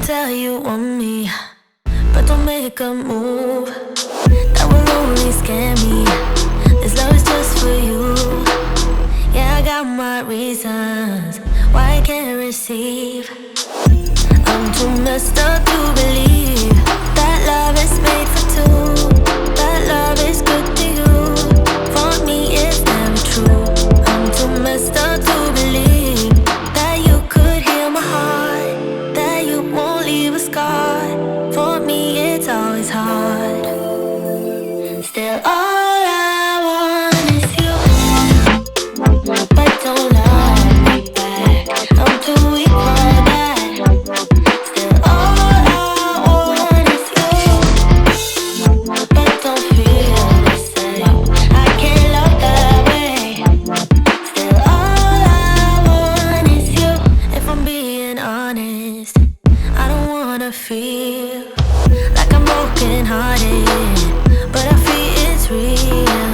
tell you want me, but don't make a move. That will only scare me. This love is just for you. Yeah, I got my reasons why I can't receive. I'm too messed up to believe that love is made for two. That love is good to you. For me, it's never true. I'm too messed up to believe that you could heal my heart, that you won't leave a scar. For me, it's always hard. Still, all I want is you, but don't love me back. I'm too weak for that. Still, all I want is you, but don't feel the same. I can't love that way. Still, all I want is you. If I'm being honest, I don't wanna feel like I'm broken hearted, but I feel it's real.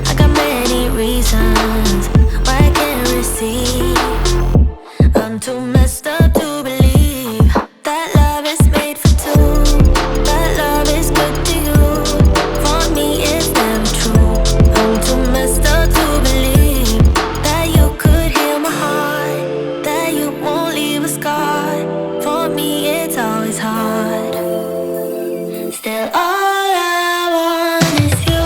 I got many reasons why I can't receive. I'm too messed up to believe that love is made for two. That love is good to you. For me, it's never true. I'm too messed up to believe that you could heal my heart, that you won't leave a scar. For me, it's always hard. Still, all I want is you,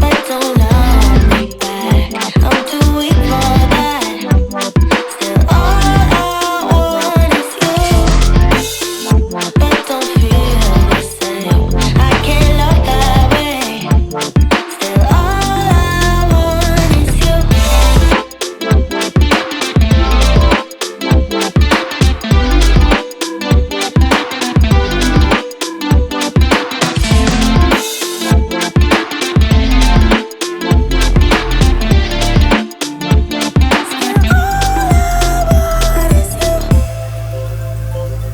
but don't love me back. I'm too weak for that. Still, all I want is you, but don't feel the same. I can't love that way. Still, all I want is you.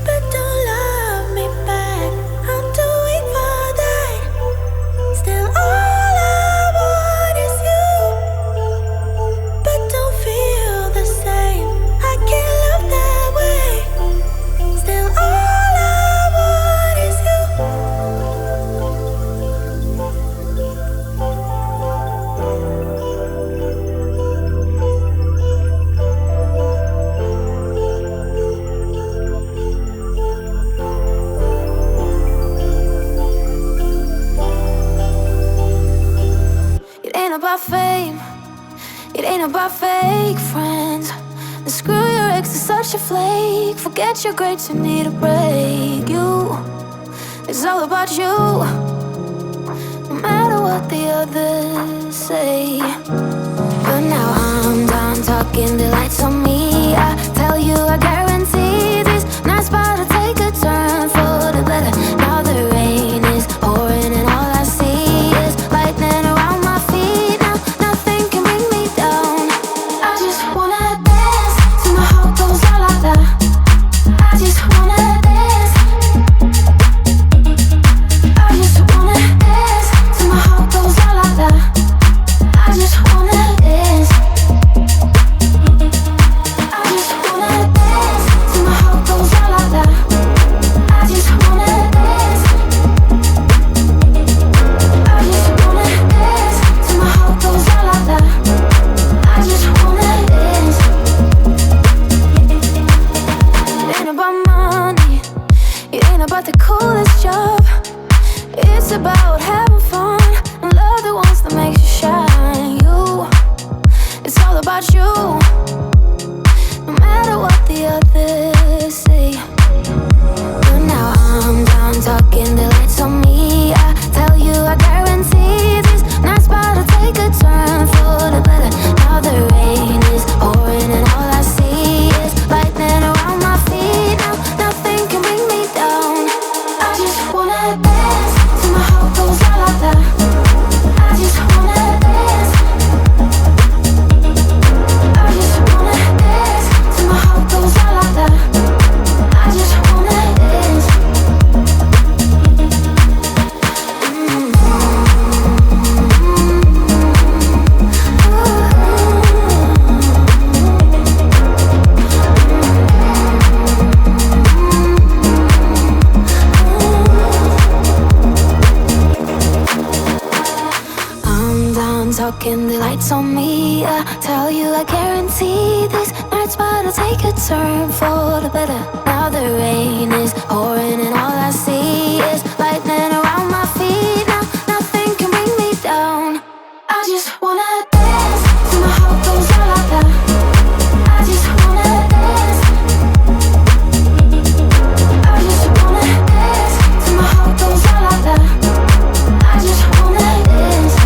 But don't love me back. I'm too weak for that. Still, all I want is you, but don't feel the same. I can't love that way. Still, all I want is you. It ain't about fame, it ain't about fake friends. And screw your ex, is such a flake. Forget your grades, you need a break. You, it's all about you, no matter what the others say. But now I'm done talking, the lights on me. I tell you, I guarantee this night's about to take a turn for the better. Now the rain is pouring and all I see is lightning around my feet. Now nothing can bring me down. I just wanna dance till my heart goes la la la. I just wanna dance. I just wanna dance till my heart goes la la la. I just wanna dance. I just Can the lights on me? I tell you I guarantee this night's about to take a turn for the better. Now the rain is pouring and all I see is lightning around my feet. Now nothing can bring me down. I just wanna dance till my heart goes la la la. I just wanna dance. I just wanna dance till my heart goes la la la. I just wanna dance.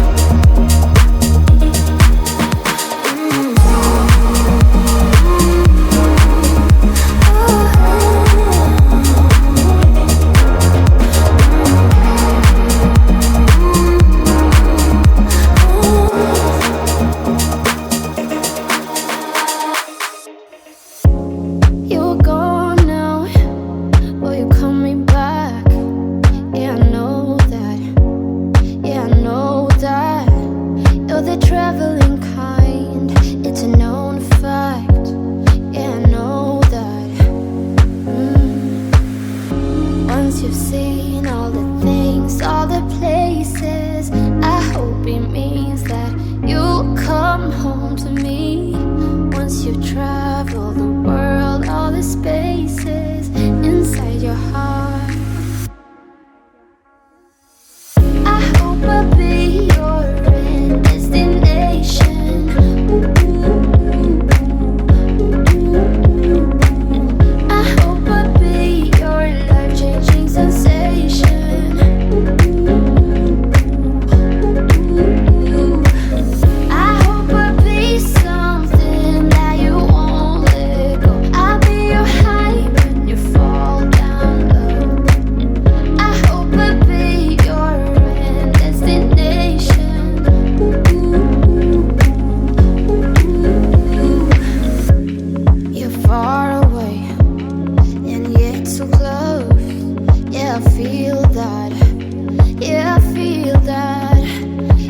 You're gone now, will you coming back? Yeah, I know that. Yeah, I know that. You're the traveling kind, it's a known fact. Yeah, I know that. Once you've seen all the things, all the places, I hope it means that you'll come home to me. Once you've traveled the world, all the spaces inside your heart, I hope I'll be your end destination. I hope I'll be your life-changing sensation. I hope I'll be something that you won't let go. I'll be your high when you fall down low. I hope I'll be your end destination. You're far away and yet so close. Yeah, I feel that. Yeah, I feel that.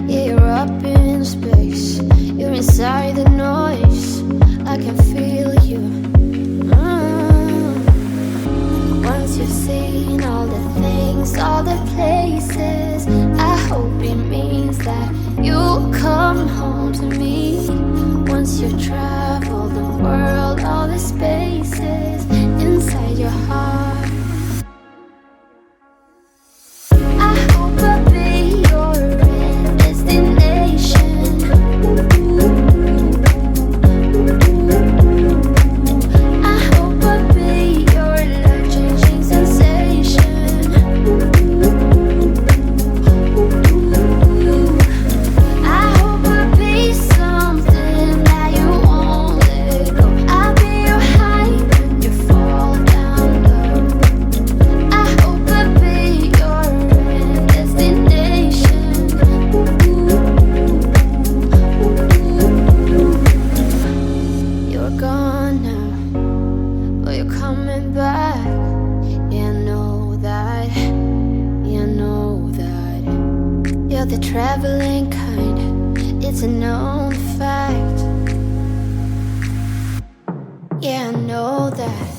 Yeah, you're up in space. You're inside the noise. I can feel you. Once you've seen all the things, all the places, I hope it means that you'll come home to me. Once you've traveled the world, all the spaces inside your heart, I hope I'll be your end destination. I hope I'll be your life-changing sensation. I hope I'll be something that you won't let go. I'll be your high when you fall down low. I hope I'll be your end destination. You're gone now, but you're coming back. Yeah, I know that. Yeah, I know that. You're the traveling kind, it's a known fact. Yeah, I know that.